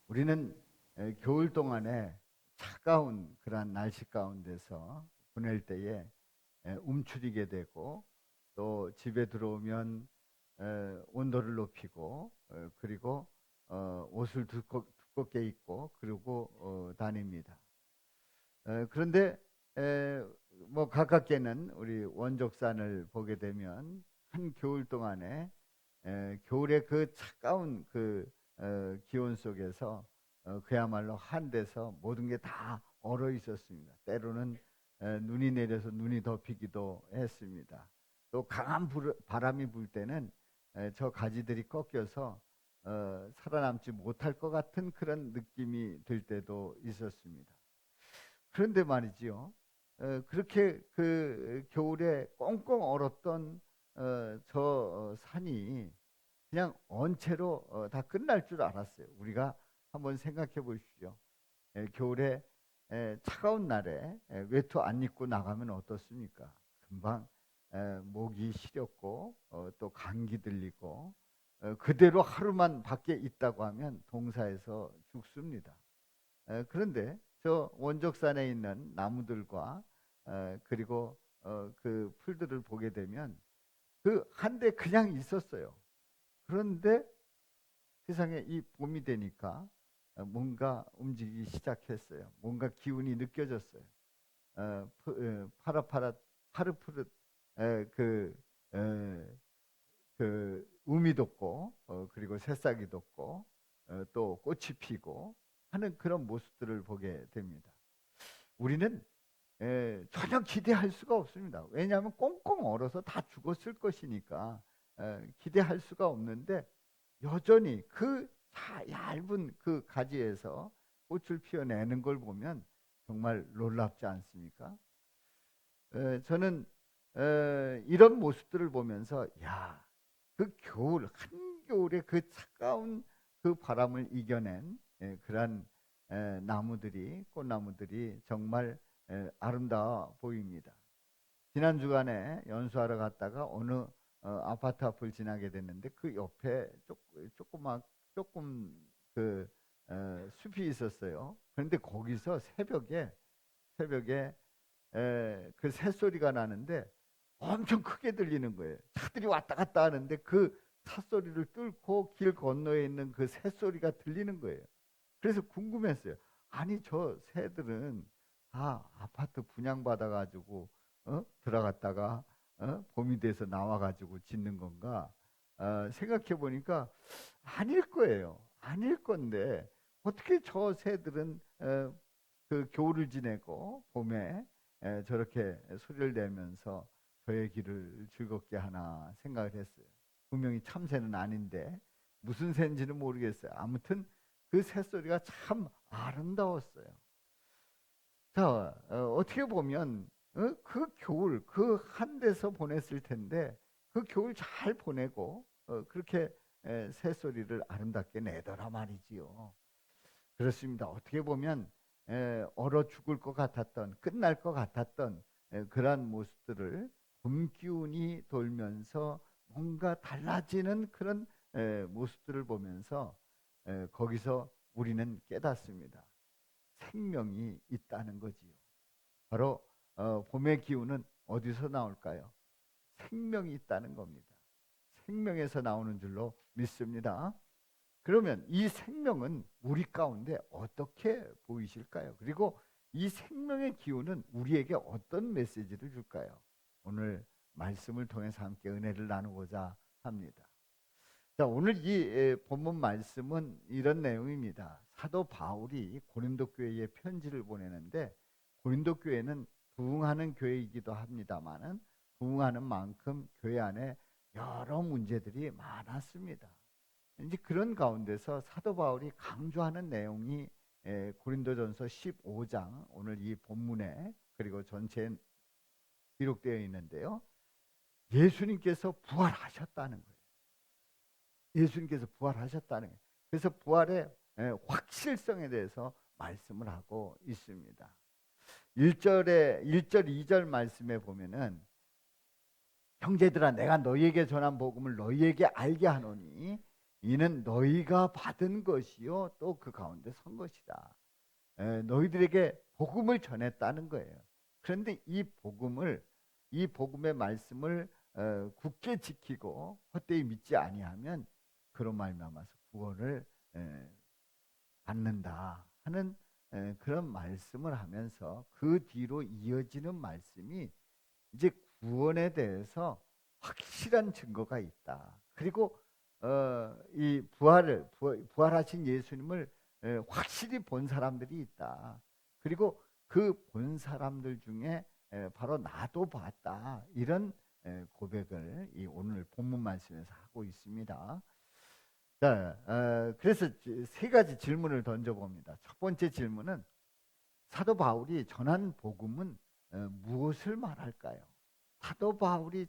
우리는 겨울 동안에 차가운 그러한 날씨 가운데서 보낼 때에 움츠리게 되고, 또 집에 들어오면 온도를 높이고, 그리고 옷을 두껍게 입고 그리고 다닙니다. 그런데 뭐 가깝게는 우리 원족산을 보게 되면 한 겨울 동안에 겨울의 그 차가운 그 기온 속에서 그야말로 한데서 모든 게 다 얼어 있었습니다. 때로는 눈이 내려서 눈이 덮이기도 했습니다. 또 강한 바람이 불 때는 저 가지들이 꺾여서 살아남지 못할 것 같은 그런 느낌이 들 때도 있었습니다. 그런데 말이지요, 그렇게 그 겨울에 꽁꽁 얼었던 저 산이 그냥 언체로 다 끝날 줄 알았어요. 우리가 한번 생각해 보십시오. 겨울에 차가운 날에 외투 안 입고 나가면 어떻습니까? 금방 목이 시렸고 또 감기 들리고, 그대로 하루만 밖에 있다고 하면 동사에서 죽습니다. 그런데 저 원적산에 있는 나무들과 그리고 그 풀들을 보게 되면 그 한데 그냥 있었어요. 그런데 세상에 이 봄이 되니까 뭔가 움직이기 시작했어요. 뭔가 기운이 느껴졌어요. 파릇파릇 파릇푸릇 그 우미 돋고, 그리고 새싹이 돋고, 또 꽃이 피고 하는 그런 모습들을 보게 됩니다. 우리는 전혀 기대할 수가 없습니다. 왜냐하면 꽁꽁 얼어서 다 죽었을 것이니까 기대할 수가 없는데, 여전히 그 얇은 그 가지에서 꽃을 피워내는 걸 보면 정말 놀랍지 않습니까? 저는 이런 모습들을 보면서, 야, 그 겨울, 한겨울에 그 차가운 그 바람을 이겨낸 그러한 나무들이, 꽃나무들이 정말 아름다워 보입니다. 지난 주간에 연수하러 갔다가 어느 아파트 앞을 지나게 됐는데, 그 옆에 조금 그 숲이 있었어요. 그런데 거기서 새벽에 그 새소리가 나는데 엄청 크게 들리는 거예요. 차들이 왔다 갔다 하는데 그 찻소리를 뚫고 길 건너에 있는 그 새소리가 들리는 거예요. 그래서 궁금했어요. 아니, 저 새들은 다 아파트 분양받아가지고 들어갔다가 봄이 돼서 나와가지고 짖는 건가? 생각해 보니까 아닐 거예요. 아닐 건데 어떻게 저 새들은 그 겨울을 지내고 봄에 저렇게 소리를 내면서 저의 길을 즐겁게 하나 생각을 했어요. 분명히 참새는 아닌데 무슨 새인지는 모르겠어요. 아무튼 그 새소리가 참 아름다웠어요. 자, 어떻게 보면 그 겨울 그 한 데서 보냈을 텐데 그 겨울 잘 보내고 그렇게 새소리를 아름답게 내더라 말이지요. 그렇습니다. 어떻게 보면 얼어 죽을 것 같았던, 끝날 것 같았던 그러한 모습들을 봄 기운이 돌면서 뭔가 달라지는 그런 모습들을 보면서 거기서 우리는 깨닫습니다. 생명이 있다는 거지요. 바로 봄의 기운은 어디서 나올까요? 생명이 있다는 겁니다. 생명에서 나오는 줄로 믿습니다. 그러면 이 생명은 우리 가운데 어떻게 보이실까요? 그리고 이 생명의 기운은 우리에게 어떤 메시지를 줄까요? 오늘 말씀을 통해서 함께 은혜를 나누고자 합니다. 자, 오늘 이 본문 말씀은 이런 내용입니다. 사도 바울이 고린도 교회에 편지를 보내는데, 고린도 교회는 부흥하는 교회이기도 합니다만은 부흥하는 만큼 교회 안에 여러 문제들이 많았습니다. 이제 그런 가운데서 사도 바울이 강조하는 내용이 고린도전서 15장, 오늘 이 본문에 그리고 전체에 기록되어 있는데요. 예수님께서 부활하셨다는 거예요. 예수님께서 부활하셨다는 거예요. 그래서 부활의 확실성에 대해서 말씀을 하고 있습니다. 1절에 1절 2절 말씀에 보면은, 형제들아 내가 너희에게 전한 복음을 너희에게 알게 하노니 이는 너희가 받은 것이요 또 그 가운데 선 것이다. 너희들에게 복음을 전했다는 거예요. 그런데 이 복음의 말씀을 굳게 지키고 헛되이 믿지 아니하면 그런 말미암아서 구원을 받는다 하는 그런 말씀을 하면서 그 뒤로 이어지는 말씀이 이제 구원에 대해서 확실한 증거가 있다. 그리고 이 부활하신 예수님을 확실히 본 사람들이 있다. 그리고 그 본 사람들 중에 바로 나도 봤다. 이런 고백을 이 오늘 본문 말씀에서 하고 있습니다. 자, 그래서 세 가지 질문을 던져봅니다. 첫 번째 질문은 사도 바울이 전한 복음은 무엇을 말할까요? 사도 바울이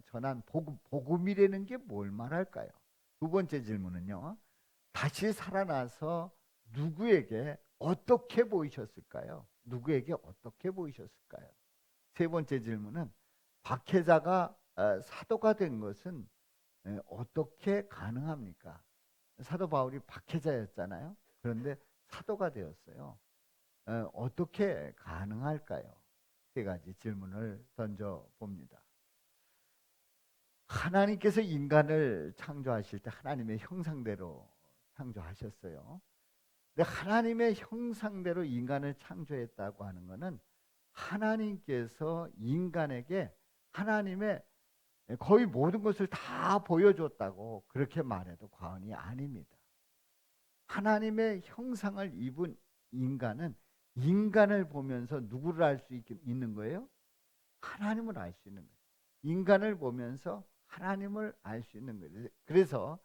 전한 복음이라는 게 뭘 말할까요? 두 번째 질문은요. 다시 살아나서 누구에게 어떻게 보이셨을까요? 누구에게 어떻게 보이셨을까요? 세 번째 질문은 박해자가 사도가 된 것은 어떻게 가능합니까? 사도 바울이 박해자였잖아요. 그런데 사도가 되었어요. 어떻게 가능할까요? 세 가지 질문을 던져봅니다. 하나님께서 인간을 창조하실 때 하나님의 형상대로 창조하셨어요. 근데 하나님의 형상대로 인간을 창조했다고 하는 것은 하나님께서 인간에게 하나님의 거의 모든 것을 다 보여줬다고 그렇게 말해도 과언이 아닙니다. 하나님의 형상을 입은 인간은 인간을 보면서 누구를 알 수 있는 거예요? 하나님을 알 수 있는 거예요. 인간을 보면서 하나님을 알 수 있는 거예요. 그래서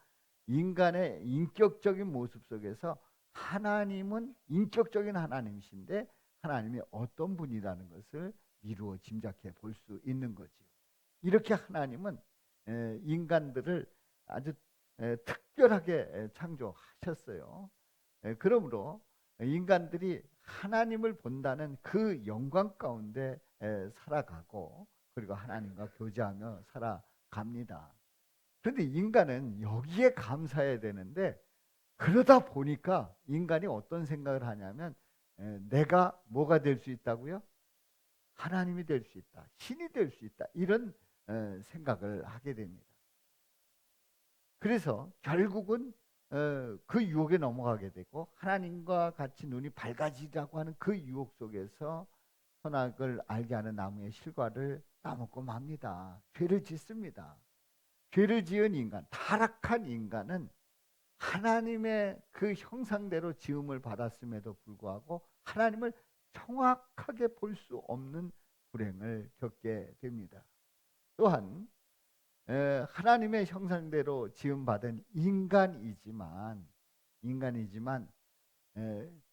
인간의 인격적인 모습 속에서 하나님은 인격적인 하나님이신데 하나님이 어떤 분이라는 것을 미루어 짐작해 볼 수 있는 거지요. 이렇게 하나님은 인간들을 아주 특별하게 창조하셨어요. 그러므로 인간들이 하나님을 본다는 그 영광 가운데 살아가고 그리고 하나님과 교제하며 살아갑니다. 그런데 인간은 여기에 감사해야 되는데 그러다 보니까 인간이 어떤 생각을 하냐면 내가 뭐가 될 수 있다고요? 하나님이 될 수 있다. 신이 될 수 있다. 이런 생각을 하게 됩니다. 그래서 결국은 그 유혹에 넘어가게 되고 하나님과 같이 눈이 밝아지자고 하는 그 유혹 속에서 선악을 알게 하는 나무의 실과를 따먹고 맙니다. 죄를 짓습니다. 죄를 지은 인간, 타락한 인간은 하나님의 그 형상대로 지음을 받았음에도 불구하고 하나님을 정확하게 볼 수 없는 불행을 겪게 됩니다. 또한 하나님의 형상대로 지음받은 인간이지만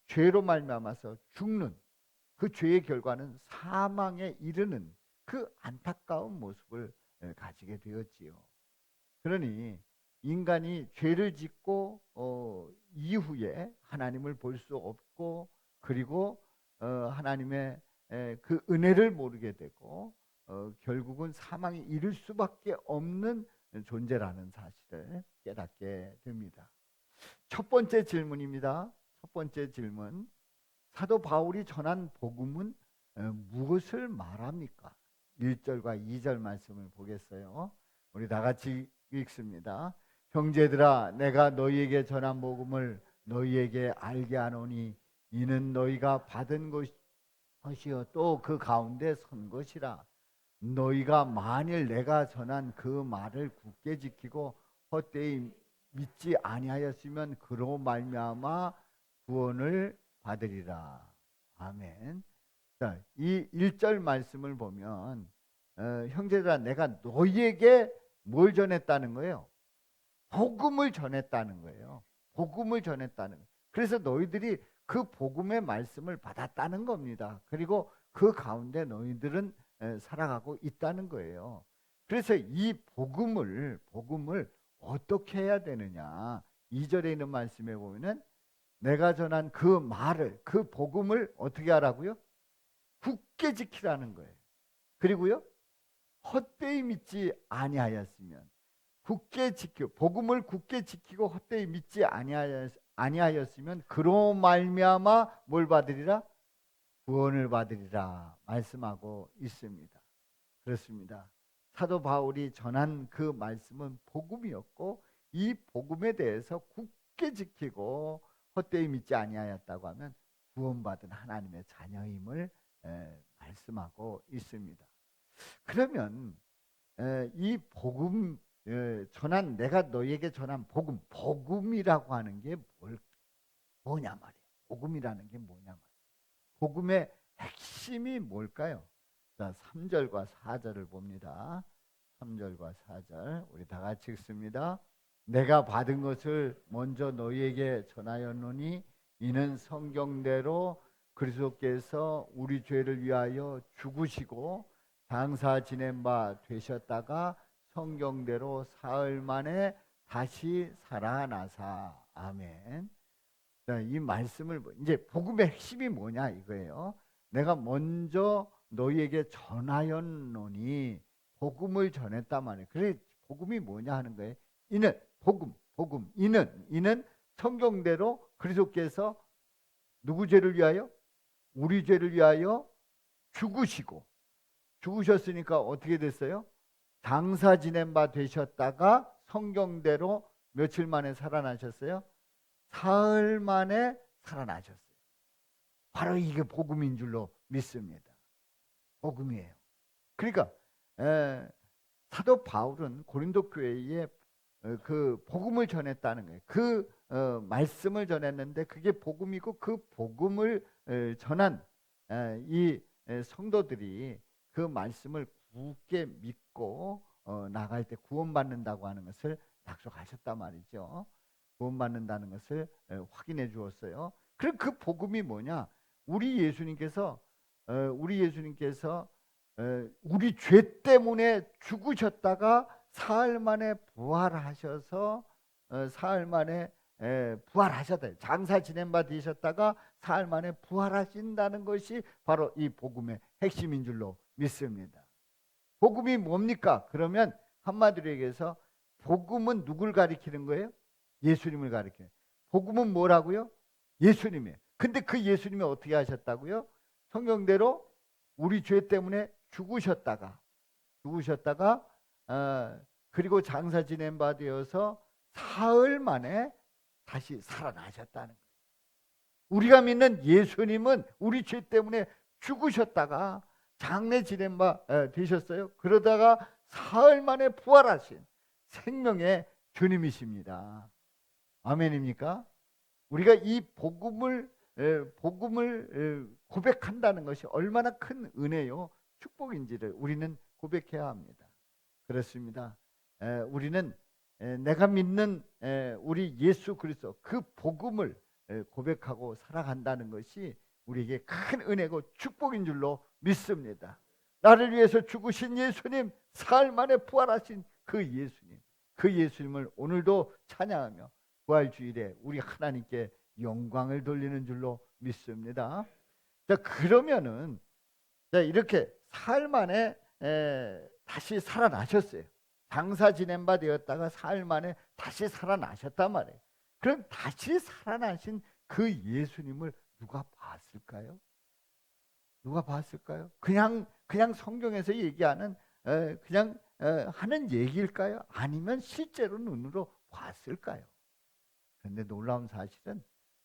죄로 말미암아서 죽는 그 죄의 결과는 사망에 이르는 그 안타까운 모습을 가지게 되었지요. 그러니 인간이 죄를 짓고 이후에 하나님을 볼 수 없고 그리고 하나님의 그 은혜를 모르게 되고 결국은 사망에 이를 수밖에 없는 존재라는 사실을 깨닫게 됩니다. 첫 번째 질문입니다. 첫 번째 질문. 사도 바울이 전한 복음은 무엇을 말합니까? 1절과 2절 말씀을 보겠어요. 우리 다 같이 읽습니다. 형제들아 내가 너희에게 전한 복음을 너희에게 알게 하노니 이는 너희가 받은 것이요 또 그 가운데 선 것이라. 너희가 만일 내가 전한 그 말을 굳게 지키고 헛되이 믿지 아니하였으면 그로 말미암아 구원을 받으리라. 아멘. 자, 이 1절 말씀을 보면 형제들아 내가 너희에게 뭘 전했다는 거예요? 복음을 전했다는 거예요. 복음을 전했다는 거예요. 그래서 너희들이 그 복음의 말씀을 받았다는 겁니다. 그리고 그 가운데 너희들은 살아가고 있다는 거예요. 그래서 이 복음을 어떻게 해야 되느냐? 2절에 있는 말씀에 보면은 내가 전한 그 말을 그 복음을 어떻게 하라고요? 굳게 지키라는 거예요. 그리고요 헛되이 믿지 아니하였으면 굳게 지켜 복음을 굳게 지키고 헛되이 믿지 아니하였으면 그로 말미암아 뭘 받으리라? 구원을 받으리라 말씀하고 있습니다. 그렇습니다. 사도 바울이 전한 그 말씀은 복음이었고 이 복음에 대해서 굳게 지키고 헛되이 믿지 아니하였다고 하면 구원받은 하나님의 자녀임을 말씀하고 있습니다. 그러면 이 복음 전한 내가 너에게 전한 복음이라고 하는 게 뭐냐 말이에요. 복음이라는 게 뭐냐 말이에요. 복음의 핵심이 뭘까요? 자, 3절과 4절을 봅니다. 3절과 4절 우리 다 같이 읽습니다. 내가 받은 것을 먼저 너희에게 전하였노니 이는 성경대로 그리스도께서 우리 죄를 위하여 죽으시고 장사 지낸 바 되셨다가 성경대로 사흘 만에 다시 살아나사. 아멘. 자, 이 말씀을 이제 복음의 핵심이 뭐냐 이거예요. 내가 먼저 너희에게 전하였노니 복음을 전했단 말이에요. 그래 복음이 뭐냐 하는 거예요. 이는 복음 이는 성경대로 그리스도께서 누구 죄를 위하여? 우리 죄를 위하여 죽으셨으니까 어떻게 됐어요? 장사 지낸 바 되셨다가 성경대로 며칠 만에 살아나셨어요? 사흘 만에 살아나셨어요. 바로 이게 복음인 줄로 믿습니다. 복음이에요. 그러니까 사도 바울은 고린도 교회에 그 복음을 전했다는 거예요. 그 말씀을 전했는데 그게 복음이고 그 복음을 전한 이 성도들이 그 말씀을 굳게 믿고 나갈 때 구원받는다고 하는 것을 약속하셨단 말이죠. 구원받는다는 것을 확인해 주었어요. 그럼 그 복음이 뭐냐? 우리 예수님께서 우리 죄 때문에 죽으셨다가 사흘 만에 부활하셔서 사흘 만에 부활하셨다. 장사 지낸 바 되셨다가 사흘 만에 부활하신다는 것이 바로 이 복음의 핵심인 줄로 믿습니다. 복음이 뭡니까? 그러면 한마디로 얘기해서 복음은 누굴 가리키는 거예요? 예수님을 가리켜요. 복음은 뭐라고요? 예수님이에요. 근데 그 예수님이 어떻게 하셨다고요? 성경대로 우리 죄 때문에 죽으셨다가 그리고 장사 지낸 바 되어서 사흘 만에 다시 살아나셨다는 거예요. 우리가 믿는 예수님은 우리 죄 때문에 죽으셨다가 장례 지낸 바 되셨어요. 그러다가 사흘 만에 부활하신 생명의 주님이십니다. 아멘입니까? 우리가 이 복음을 고백한다는 것이 얼마나 큰 은혜요 축복인지를 우리는 고백해야 합니다. 그렇습니다. 우리는 내가 믿는 우리 예수 그리스도 그 복음을 고백하고 살아간다는 것이 우리에게 큰 은혜고 축복인 줄로 믿습니다. 나를 위해서 죽으신 예수님, 사흘 만에 부활하신 그 예수님을 오늘도 찬양하며 부활주일에 우리 하나님께 영광을 돌리는 줄로 믿습니다. 자, 그러면은 이렇게 사흘 만에 다시 살아나셨어요. 장사 지낸 바 되었다가 사흘 만에 다시 살아나셨단 말이에요. 그럼 다시 살아나신 그 예수님을 누가 봤을까요? 누가 봤을까요? 그냥 성경에서 얘기하는 그냥 하는 얘기일까요? 아니면 실제로 눈으로 봤을까요? 그런데 놀라운 사실은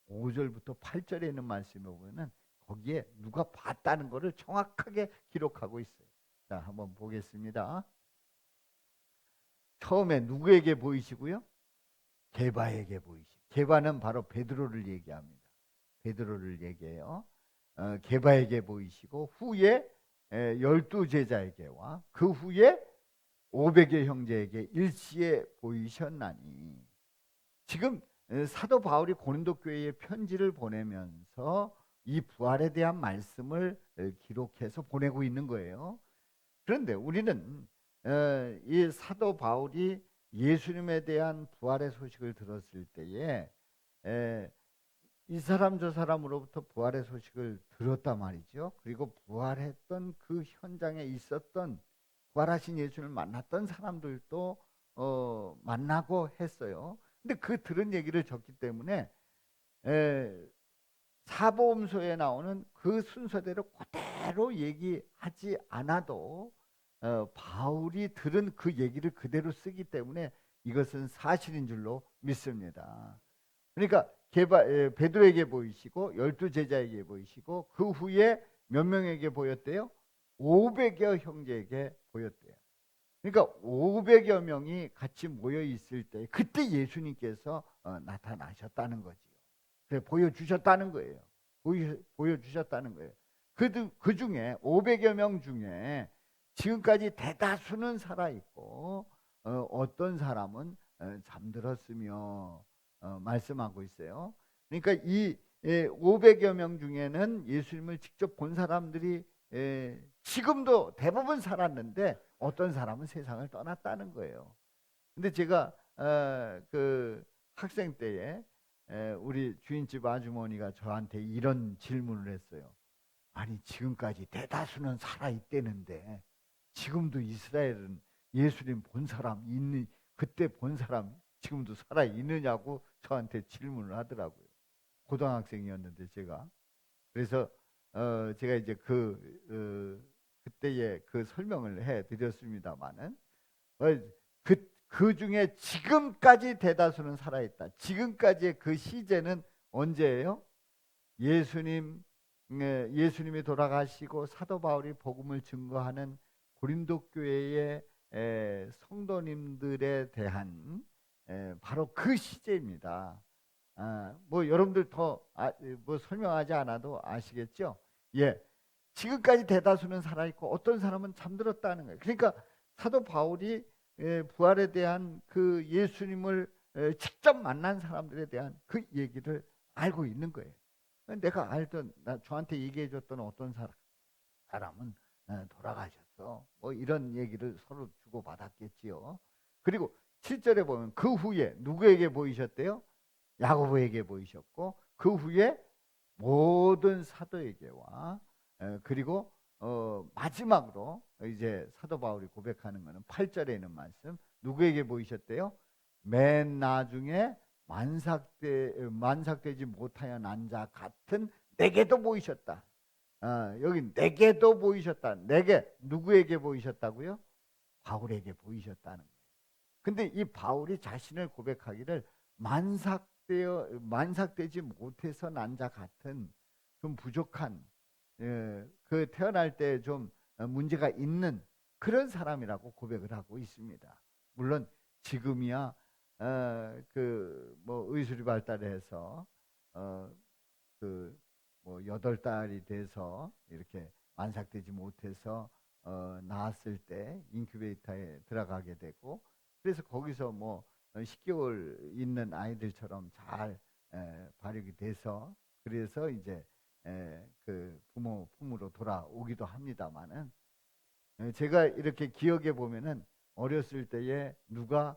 5절부터 8절에 있는 말씀에 보면 거기에 누가 봤다는 것을 정확하게 기록하고 있어요. 자, 한번 보겠습니다. 처음에 누구에게 보이시고요? 게바에게 보이시고, 게바는 바로 베드로를 얘기합니다. 베드로를 얘기해요. 게바에게 보이시고 후에 12제자에게와 그 후에 500여 형제에게 일시에 보이셨나니. 지금 사도 바울이 고린도 교회에 편지를 보내면서 이 부활에 대한 말씀을 기록해서 보내고 있는 거예요. 그런데 우리는 이 사도 바울이 예수님에 대한 부활의 소식을 들었을 때에 이 사람 저 사람으로부터 부활의 소식을 들었단 말이죠. 그리고 부활했던 그 현장에 있었던 부활하신 예수님을 만났던 사람들도 만나고 했어요. 근데 그 들은 얘기를 적기 때문에 사보험서에 나오는 그 순서대로 그대로 얘기하지 않아도 바울이 들은 그 얘기를 그대로 쓰기 때문에 이것은 사실인 줄로 믿습니다. 그러니까 베드로에게 보이시고 12제자에게 보이시고 그 후에 몇 명에게 보였대요? 500여 형제에게 보였대요. 그러니까 500여 명이 같이 모여 있을 때 그때 예수님께서 나타나셨다는 거지요. 그래, 보여주셨다는 거예요. 보여주셨다는 거예요. 그 중에 500여 명 중에 지금까지 대다수는 살아있고 어떤 사람은 잠들었으며 말씀하고 있어요. 그러니까 이 500여 명 중에는 예수님을 직접 본 사람들이 지금도 대부분 살았는데 어떤 사람은 세상을 떠났다는 거예요. 근데 제가 그 학생 때에 우리 주인집 아주머니가 저한테 이런 질문을 했어요. 아니 지금까지 대다수는 살아있대는데 지금도 이스라엘은 예수님 본 사람 있는 그때 본 사람 지금도 살아있느냐고 저한테 질문을 하더라고요. 고등학생이었는데 제가 그래서 제가 이제 그때의 그 설명을 해드렸습니다만은 그 중에 지금까지 대다수는 살아있다. 지금까지의 그 시제는 언제예요? 예수님이 돌아가시고 사도 바울이 복음을 증거하는 고린도 교회의 성도님들에 대한 바로 그 시제입니다. 뭐 여러분들 뭐 설명하지 않아도 아시겠죠? 예, 지금까지 대다수는 살아있고 어떤 사람은 잠들었다는 거예요. 그러니까 사도 바울이 부활에 대한 그 예수님을 직접 만난 사람들에 대한 그 얘기를 알고 있는 거예요. 내가 알던 저한테 얘기해줬던 어떤 사람은 돌아가셨어. 뭐 이런 얘기를 서로 주고받았겠지요. 그리고 7절에 보면 그 후에 누구에게 보이셨대요? 야고보에게 보이셨고 그 후에 모든 사도에게와 그리고 마지막으로 이제 사도 바울이 고백하는 것은 8절에 있는 말씀 누구에게 보이셨대요? 맨 나중에 만삭되지 못하여 난 자 같은 내게도 보이셨다. 여기 내게도 보이셨다. 내게 누구에게 보이셨다고요? 바울에게 보이셨다는 거예요. 근데 이 바울이 자신을 고백하기를 만삭되지 못해서 난 자 같은 좀 부족한 그 태어날 때 좀 문제가 있는 그런 사람이라고 고백을 하고 있습니다. 물론 지금이야 그 뭐 의술이 발달해서 그 뭐 8달이 돼서 이렇게 만삭되지 못해서 낳았을 때 인큐베이터에 들어가게 되고 그래서 거기서 뭐 10개월 있는 아이들처럼 잘 발육이 돼서 그래서 이제 그 부모 품으로 돌아오기도 합니다만은 제가 이렇게 기억해 보면은 어렸을 때에 누가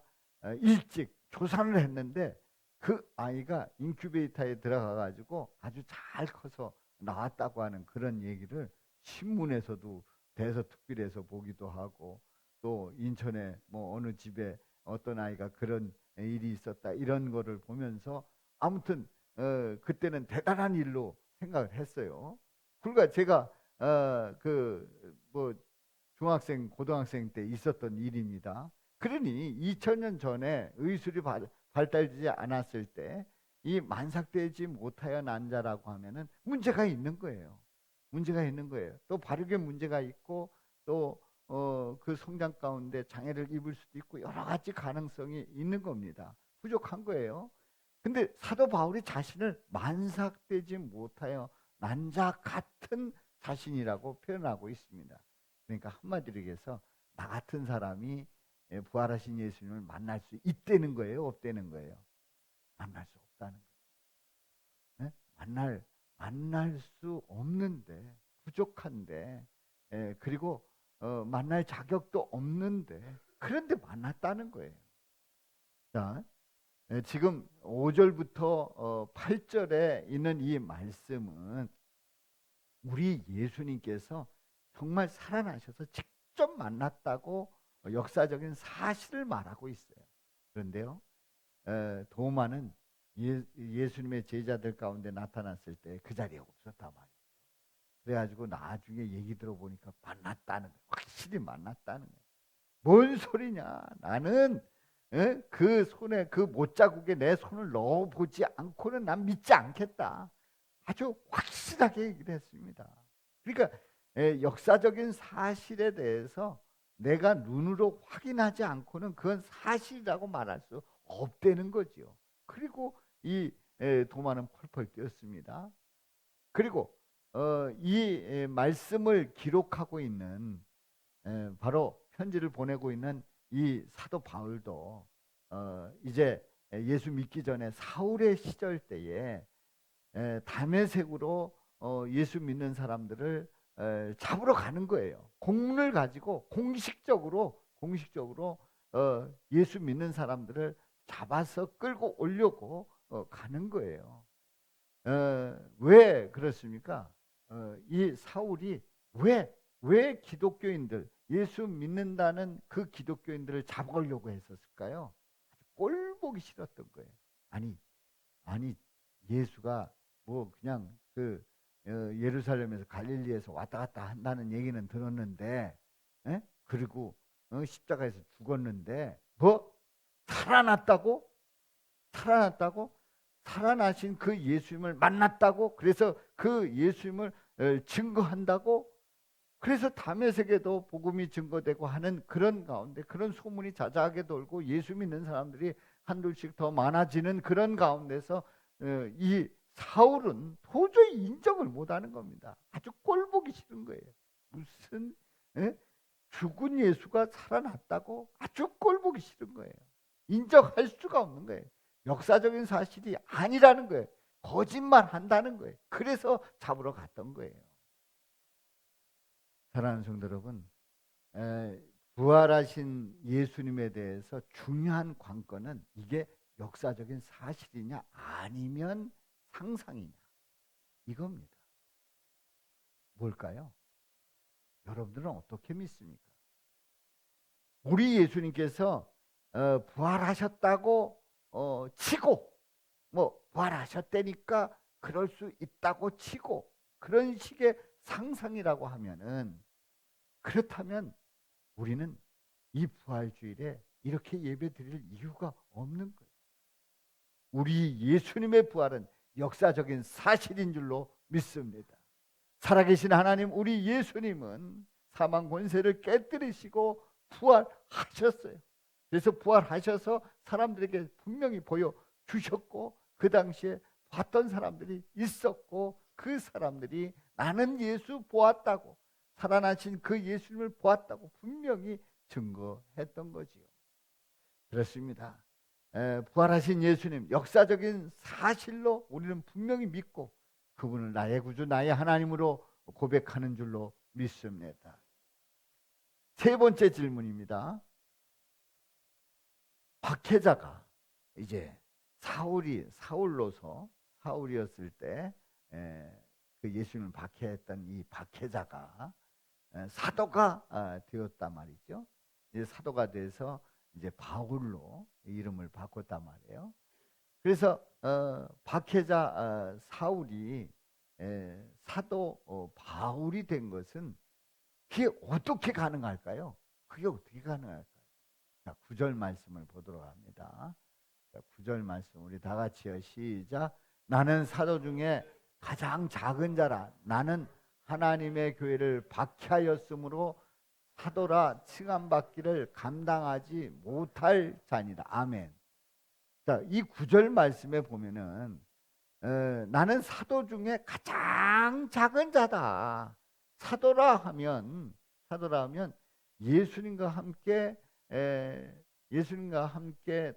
일찍 조산을 했는데 그 아이가 인큐베이터에 들어가 가지고 아주 잘 커서 나왔다고 하는 그런 얘기를 신문에서도 대서특필에서 보기도 하고 또 인천에 뭐 어느 집에 어떤 아이가 그런 일이 있었다 이런 거를 보면서 아무튼 그때는 대단한 일로 생각을 했어요. 그러니까 제가 그 뭐 중학생 고등학생 때 있었던 일입니다. 그러니 2000년 전에 의술이 발달되지 않았을 때 이 만삭되지 못하여 난 자라고 하면은 문제가 있는 거예요. 문제가 있는 거예요. 또 발육에 문제가 있고 또 그 성장 가운데 장애를 입을 수도 있고 여러 가지 가능성이 있는 겁니다. 부족한 거예요. 근데 사도 바울이 자신을 만삭되지 못하여 난 자 같은 자신이라고 표현하고 있습니다. 그러니까 한마디로 얘기해서 나 같은 사람이 부활하신 예수님을 만날 수 있다는 거예요? 없다는 거예요? 만날 수 없다는 거예요. 만날 수 없는데 부족한데 그리고 만날 자격도 없는데 그런데 만났다는 거예요. 자, 지금 5절부터 8절에 있는 이 말씀은 우리 예수님께서 정말 살아나셔서 직접 만났다고 역사적인 사실을 말하고 있어요. 그런데요, 도마는 예수님의 제자들 가운데 나타났을 때 그 자리에 없었단 말이에요. 그래가지고 나중에 얘기 들어보니까 만났다는 거예요. 확실히 만났다는 거예요. 뭔 소리냐? 나는 그 손에 그 못자국에 내 손을 넣어보지 않고는 난 믿지 않겠다. 아주 확실하게 얘기를 했습니다. 그러니까 역사적인 사실에 대해서 내가 눈으로 확인하지 않고는 그건 사실이라고 말할 수 없다는 거죠. 그리고 이 도마는 펄펄 뛰었습니다. 그리고 이 말씀을 기록하고 있는 바로 편지를 보내고 있는 이 사도 바울도 이제 예수 믿기 전에 사울의 시절 때에 다메섹으로 예수 믿는 사람들을 잡으러 가는 거예요. 공문을 가지고 공식적으로 예수 믿는 사람들을 잡아서 끌고 오려고 가는 거예요. 왜 그렇습니까? 이 사울이 왜 기독교인들, 예수 믿는다는 그 기독교인들을 잡으려고 했었을까요? 꼴 보기 싫었던 거예요. 아니 예수가 뭐 그냥 그 예루살렘에서 갈릴리에서 왔다 갔다 한다는 얘기는 들었는데, 그리고 십자가에서 죽었는데 뭐 살아났다고? 살아나신 그 예수님을 만났다고? 그래서 그 예수님을 증거한다고? 그래서 다메섹에도 복음이 증거되고 하는 그런 가운데 그런 소문이 자자하게 돌고 예수 믿는 사람들이 한둘씩 더 많아지는 그런 가운데서 이 사울은 도저히 인정을 못하는 겁니다. 아주 꼴보기 싫은 거예요. 무슨 죽은 예수가 살아났다고? 아주 꼴보기 싫은 거예요. 인정할 수가 없는 거예요. 역사적인 사실이 아니라는 거예요. 거짓말 한다는 거예요. 그래서 잡으러 갔던 거예요. 사랑하는 성도 여러분, 부활하신 예수님에 대해서 중요한 관건은 이게 역사적인 사실이냐 아니면 상상이냐 이겁니다. 뭘까요? 여러분들은 어떻게 믿습니까? 우리 예수님께서 부활하셨다고 치고 뭐 부활하셨다니까 그럴 수 있다고 치고 그런 식의 상상이라고 하면은, 그렇다면 우리는 이 부활주일에 이렇게 예배 드릴 이유가 없는 거예요. 우리 예수님의 부활은 역사적인 사실인 줄로 믿습니다. 살아계신 하나님 우리 예수님은 사망 권세를 깨뜨리시고 부활하셨어요. 그래서 부활하셔서 사람들에게 분명히 보여주셨고 그 당시에 봤던 사람들이 있었고 그 사람들이 나는 예수 보았다고, 살아나신 그 예수님을 보았다고 분명히 증거했던 거지요. 그렇습니다. 부활하신 예수님 역사적인 사실로 우리는 분명히 믿고 그분을 나의 구주 나의 하나님으로 고백하는 줄로 믿습니다. 세 번째 질문입니다. 박해자가 이제 사울이었을 때 그 예수님을 박해했던 이 박해자가 사도가 되었단 말이죠. 이제 사도가 돼서 이제 바울로 이름을 바꿨단 말이에요. 그래서 박해자 사울이 사도 바울이 된 것은 그게 어떻게 가능할까요? 그게 어떻게 가능할까요? 자, 9절 말씀을 보도록 합니다. 자, 9절 말씀 우리 다 같이요. 시작. 나는 사도 중에 가장 작은 자라. 나는 하나님의 교회를 박해하였으므로 사도라 칭함받기를 감당하지 못할 자니라. 아멘. 자, 이 9절 말씀에 보면은 나는 사도 중에 가장 작은 자다. 사도라 하면 예수님과 함께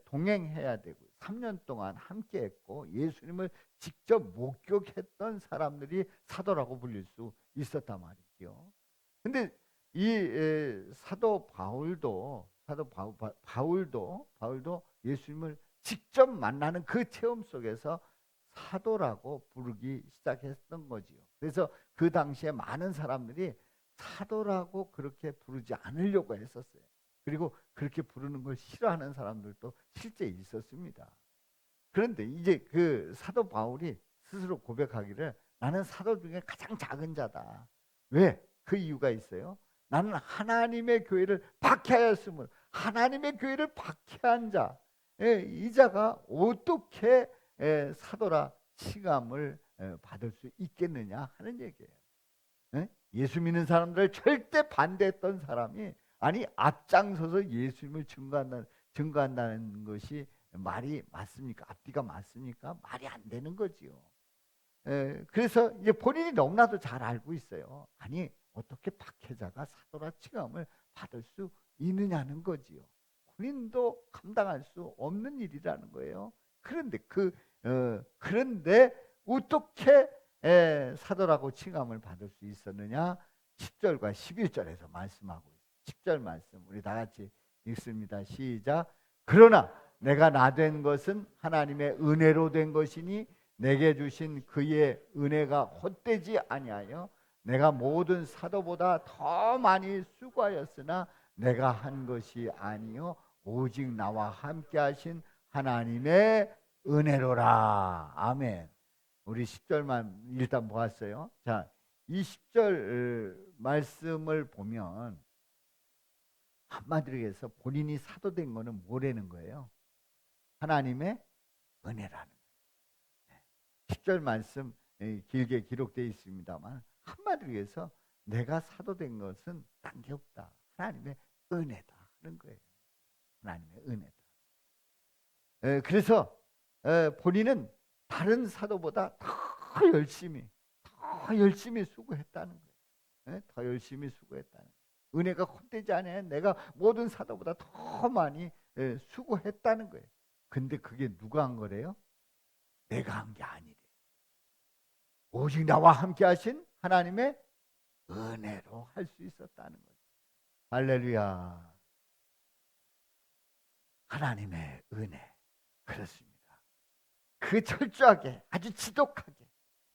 동행해야 되고 3년 동안 함께 했고 예수님을 직접 목격했던 사람들이 사도라고 불릴 수 있었단 말이죠. 근데 이 사도 바울도 예수님을 직접 만나는 그 체험 속에서 사도라고 부르기 시작했던 거지요. 그래서 그 당시에 많은 사람들이 사도라고 그렇게 부르지 않으려고 했었어요. 그리고 그렇게 부르는 걸 싫어하는 사람들도 실제 있었습니다. 그런데 이제 그 사도 바울이 스스로 고백하기를 나는 사도 중에 가장 작은 자다. 왜? 그 이유가 있어요. 나는 하나님의 교회를 박해하였음을, 하나님의 교회를 박해한 자, 이 자가 어떻게 사도라 칭함을 받을 수 있겠느냐 하는 얘기예요. 예수 믿는 사람들을 절대 반대했던 사람이 아니 앞장서서 예수님을 증거한다는 것이 말이 맞습니까? 앞뒤가 맞습니까? 말이 안 되는 거지요. 그래서 이제 본인이 너무나도 잘 알고 있어요. 아니 어떻게 박해자가 사도라 칭함을 받을 수 있느냐는 거지요. 본인도 감당할 수 없는 일이라는 거예요. 그런데 어떻게 사도라고 칭함을 받을 수 있었느냐? 10절과 11절에서 말씀하고 있어요. 10절 말씀 우리 다 같이 읽습니다. 시작. 그러나 내가 나 된 것은 하나님의 은혜로 된 것이니 내게 주신 그의 은혜가 헛되지 아니하여 내가 모든 사도보다 더 많이 수고하였으나 내가 한 것이 아니요 오직 나와 함께 하신 하나님의 은혜로라. 아멘. 우리 10절만 일단 보았어요. 자, 이 10절 말씀을 보면 한마디로 해서 본인이 사도된 거는 뭐라는 거예요? 하나님의 은혜라는 거예요. 10절 말씀 길게 기록되어 있습니다만 한마디로 해서 내가 사도된 것은 딴 게 없다. 하나님의 은혜다 하는 거예요. 하나님의 은혜다. 그래서 본인은 다른 사도보다 더 열심히 수고했다는 거예요. 더 열심히 수고했다는 거예요. 은혜가 헛되지 않아요. 내가 모든 사도보다 더 많이 수고했다는 거예요. 근데 그게 누가 한 거래요? 내가 한 게 아니래. 오직 나와 함께 하신 하나님의 은혜로 할 수 있었다는 거예요. 할렐루야. 하나님의 은혜. 그렇습니다. 그 철저하게 아주 지독하게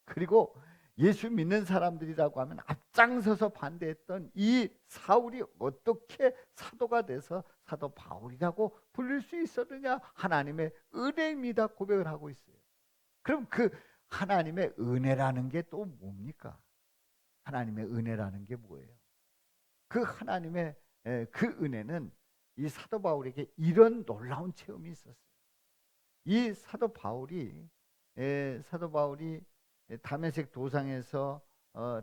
그리고 예수 믿는 사람들이라고 하면 앞장서서 반대했던 이 사울이 어떻게 사도가 돼서 사도 바울이라고 불릴 수 있었느냐? 하나님의 은혜입니다. 고백을 하고 있어요. 그럼 그 하나님의 은혜라는 게 또 뭡니까? 하나님의 은혜라는 게 뭐예요? 그 하나님의 그 은혜는 이 사도 바울에게 이런 놀라운 체험이 있었어요. 이 사도 바울이 다메섹 도상에서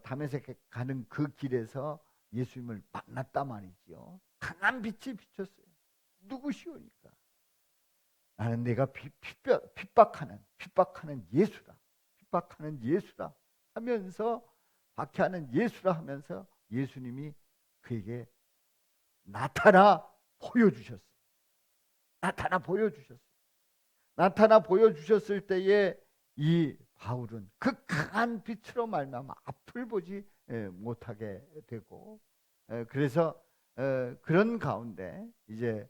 다메섹에 가는 그 길에서 예수님을 만났단 말이지요. 강한 빛이 비쳤어요. 누구시오니까? 나는 내가 핍박하는 예수다. 핍박하는 예수다 하면서 박해하는 예수라 하면서 예수님이 그에게 나타나 보여주셨어요. 나타나 보여주셨을 때에 이 바울은 그 강한 빛으로 말미암아 앞을 보지 못하게 되고 그래서 그런 가운데 이제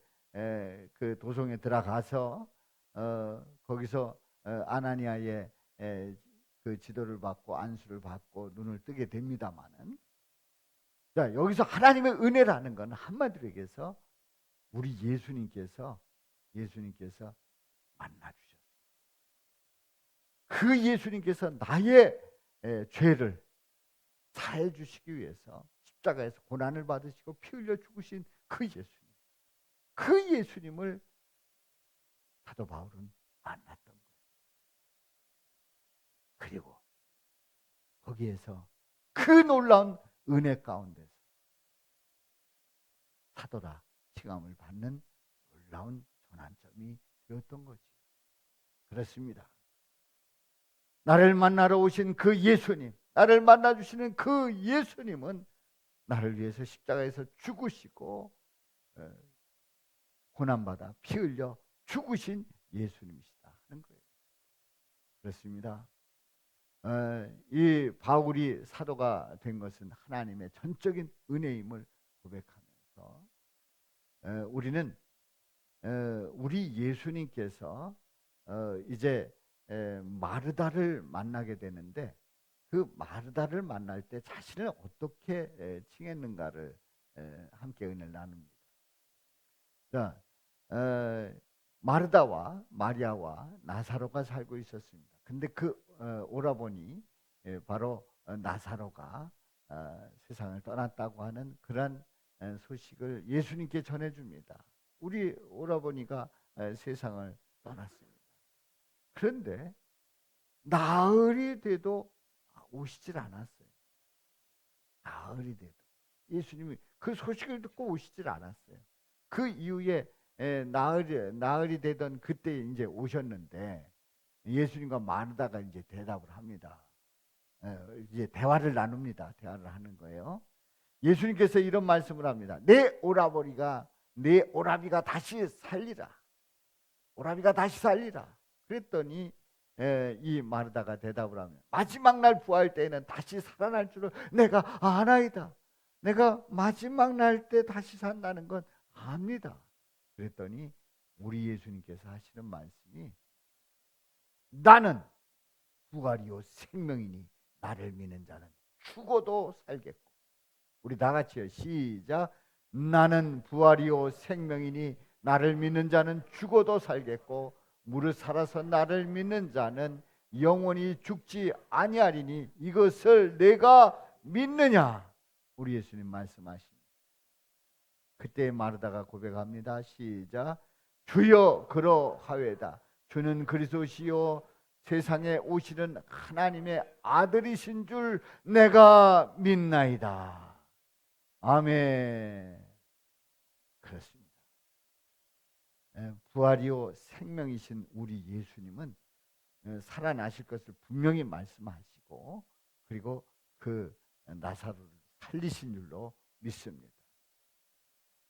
그 도성에 들어가서 거기서 아나니아의 그 지도를 받고 안수를 받고 눈을 뜨게 됩니다마는 자 여기서 하나님의 은혜라는 건 한마디로 얘기해서 우리 예수님께서 만나주셨어요. 그 예수님께서 나의 죄를 사해 주시기 위해서 십자가에서 고난을 받으시고 피 흘려 죽으신 그 예수님을 사도 바울은 만났던 거예요. 그리고 거기에서 그 놀라운 은혜 가운데서 사도라 칭함을 받는 놀라운 전환점이 되었던 거지. 그렇습니다. 나를 만나러 오신 그 예수님, 나를 만나주시는 그 예수님은 나를 위해서 십자가에서 죽으시고 고난받아 피 흘려 죽으신 예수님이시다 하는 거예요. 그렇습니다. 이 바울이 사도가 된 것은 하나님의 전적인 은혜임을 고백하면서 우리는 우리 예수님께서 이제 마르다를 만나게 되는데 그 마르다를 만날 때 자신을 어떻게 칭했는가를 함께 은혜를 나눕니다. 자, 마르다와 마리아와 나사로가 살고 있었습니다. 근데 그 오라버니 바로 나사로가 세상을 떠났다고 하는 그런 소식을 예수님께 전해줍니다. 우리 오라버니가 세상을 떠났습니다. 그런데 나흘이 돼도 오시질 않았어요. 나흘이 돼도 예수님이 그 소식을 듣고 오시질 않았어요. 그 이후에 나흘이 되던 그때 이제 오셨는데 예수님과 마르다가 이제 대답을 합니다. 이제 대화를 나눕니다. 대화를 하는 거예요. 예수님께서 이런 말씀을 합니다. 내 오라비가 다시 살리라. 오라비가 다시 살리라. 그랬더니 이 마르다가 대답을 하면 마지막 날 부활 때에는 다시 살아날 줄을 내가 아나이다. 내가 마지막 날 때 다시 산다는 건 압니다. 그랬더니 우리 예수님께서 하시는 말씀이 나는 부활이요 생명이니 나를 믿는 자는 죽어도 살겠고. 우리 다 같이요. 시작. 나는 부활이요 생명이니 나를 믿는 자는 죽어도 살겠고 무릇 살아서 나를 믿는 자는 영원히 죽지 아니하리니 이것을 내가 믿느냐. 우리 예수님 말씀하십니다. 그때 마르다가 고백합니다. 시작. 주여 그러하외다. 주는 그리스도시요 세상에 오시는 하나님의 아들이신 줄 내가 믿나이다. 아멘. 그렇습니다. 부활이요 생명이신 우리 예수님은 살아나실 것을 분명히 말씀하시고 그리고 그 나사로를 살리신 줄로 믿습니다.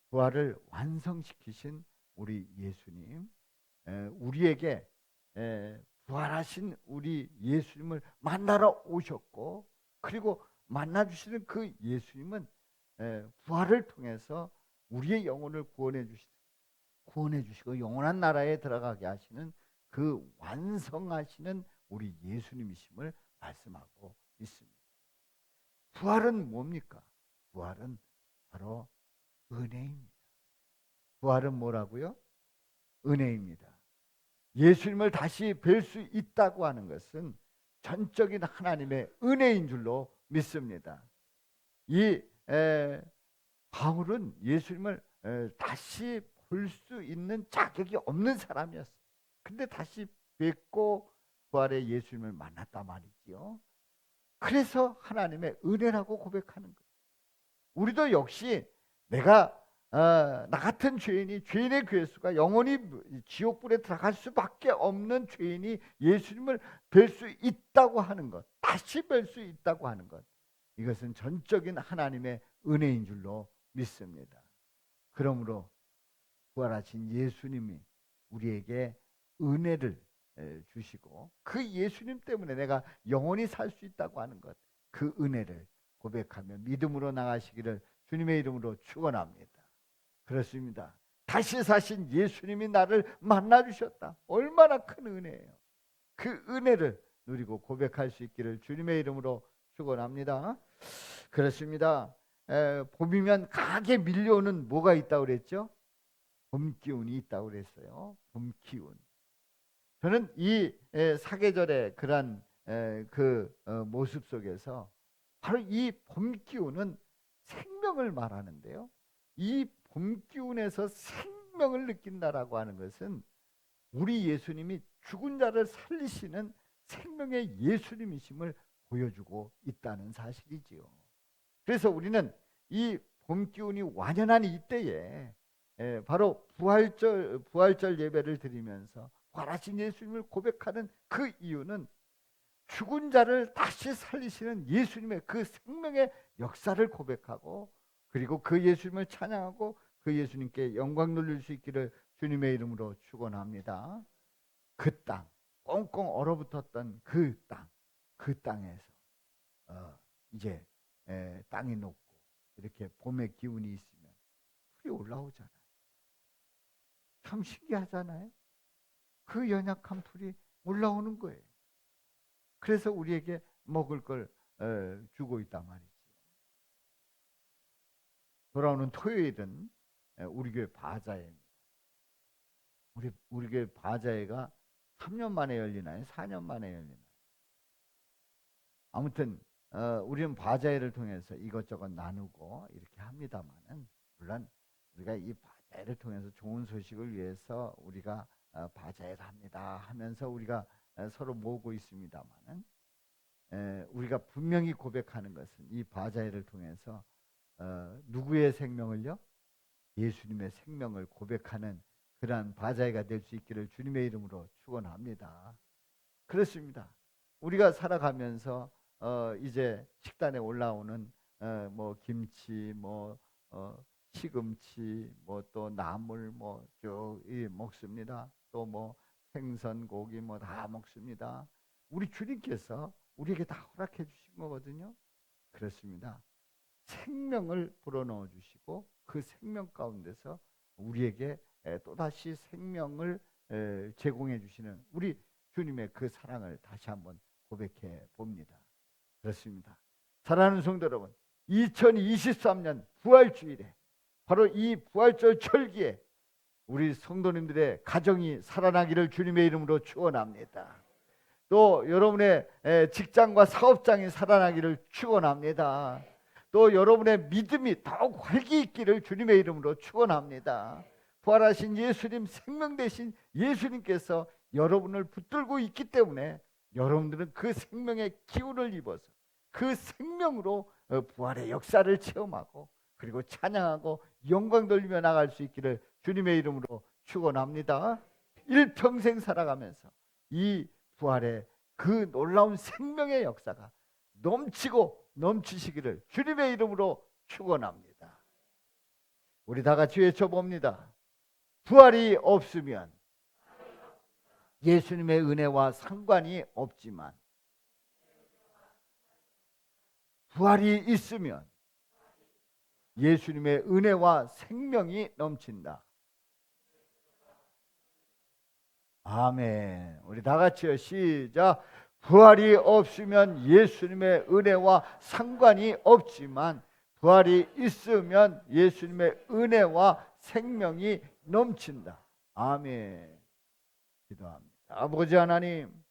부활을 완성시키신 우리 예수님, 우리에게 부활하신 우리 예수님을 만나러 오셨고 그리고 만나주시는 그 예수님은 부활을 통해서 우리의 영혼을 구원해 주시고 영원한 나라에 들어가게 하시는 그 완성하시는 우리 예수님이심을 말씀하고 있습니다. 부활은 뭡니까? 부활은 바로 은혜입니다. 부활은 뭐라고요? 은혜입니다. 예수님을 다시 뵐 수 있다고 하는 것은 전적인 하나님의 은혜인 줄로 믿습니다. 이 바울은 예수님을 다시 볼 수 있는 자격이 없는 사람이었어요. 근데 다시 뵙고 부활의 예수님을 만났단 말이지요. 그래서 하나님의 은혜라고 고백하는 거예요. 우리도 역시 내가 나 같은 죄인이 죄인의 괴수가 영원히 지옥불에 들어갈 수밖에 없는 죄인이 예수님을 뵐 수 있다고 하는 것, 다시 뵐 수 있다고 하는 것, 이것은 전적인 하나님의 은혜인 줄로 믿습니다. 그러므로 부활하신 예수님이 우리에게 은혜를 주시고 그 예수님 때문에 내가 영원히 살 수 있다고 하는 것, 그 은혜를 고백하며 믿음으로 나가시기를 주님의 이름으로 축원합니다. 그렇습니다. 다시 사신 예수님이 나를 만나주셨다. 얼마나 큰 은혜예요. 그 은혜를 누리고 고백할 수 있기를 주님의 이름으로 축원합니다. 그렇습니다. 봄이면 강하게 밀려오는 뭐가 있다고 그랬죠? 봄 기운이 있다고 그랬어요. 봄 기운. 저는 이 사계절의 그런 모습 속에서 바로 이 봄 기운은 생명을 말하는데요. 이 봄 기운에서 생명을 느낀다라고 하는 것은 우리 예수님이 죽은 자를 살리시는 생명의 예수님이심을 보여주고 있다는 사실이지요. 그래서 우리는 이 봄 기운이 완연한 이때에 바로 부활절 예배를 드리면서 부활하신 예수님을 고백하는 그 이유는 죽은 자를 다시 살리시는 예수님의 그 생명의 역사를 고백하고 그리고 그 예수님을 찬양하고 그 예수님께 영광 돌릴 수 있기를 주님의 이름으로 축원합니다. 그 땅, 꽁꽁 얼어붙었던 그 땅에서 이제 땅이 녹고 이렇게 봄의 기운이 있으면 풀이 올라오잖아요. 참 신기하잖아요. 그 연약한 풀이 올라오는 거예요. 그래서 우리에게 먹을 걸 주고 있단 말이죠. 돌아오는 토요일은 우리 교회 바자회입니다. 우리 교회 바자회가 3년 만에 열리나요? 4년 만에 열리나요? 아무튼 우리는 바자회를 통해서 이것저것 나누고 이렇게 합니다만은, 물론 우리가 이 바자회를 통해서 좋은 소식을 위해서 우리가 바자회를 합니다 하면서 우리가 서로 모으고 있습니다만은, 우리가 분명히 고백하는 것은 이 바자회를 통해서 누구의 생명을요? 예수님의 생명을 고백하는 그러한 바자회가 될 수 있기를 주님의 이름으로 축원합니다. 그렇습니다. 우리가 살아가면서 이제 식단에 올라오는 뭐 김치, 뭐 시금치, 뭐 또 나물 뭐 쭉 먹습니다. 또 뭐 생선, 고기 뭐 다 먹습니다. 우리 주님께서 우리에게 다 허락해 주신 거거든요. 그렇습니다. 생명을 불어넣어 주시고 그 생명 가운데서 우리에게 또다시 생명을 제공해 주시는 우리 주님의 그 사랑을 다시 한번 고백해 봅니다. 그렇습니다. 사랑하는 성도 여러분, 2023년 부활주일에 바로 이 부활절 절기에 우리 성도님들의 가정이 살아나기를 주님의 이름으로 축원합니다. 또 여러분의 직장과 사업장이 살아나기를 축원합니다. 또 여러분의 믿음이 더욱 활기 있기를 주님의 이름으로 축원합니다. 부활하신 예수님, 생명 되신 예수님께서 여러분을 붙들고 있기 때문에 여러분들은 그 생명의 기운을 입어서 그 생명으로 부활의 역사를 체험하고 그리고 찬양하고 영광 돌리며 나갈 수 있기를 주님의 이름으로 축원합니다. 일평생 살아가면서 이 부활의 그 놀라운 생명의 역사가 넘치고 넘치시기를 주님의 이름으로 축원합니다. 우리 다 같이 외쳐봅니다. 부활이 없으면 예수님의 은혜와 상관이 없지만 부활이 있으면 예수님의 은혜와 생명이 넘친다. 아멘. 우리 다 같이요. 시작. 부활이 없으면 예수님의 은혜와 상관이 없지만 부활이 있으면 예수님의 은혜와 생명이 넘친다. 아멘. 기도합니다. 아버지 하나님,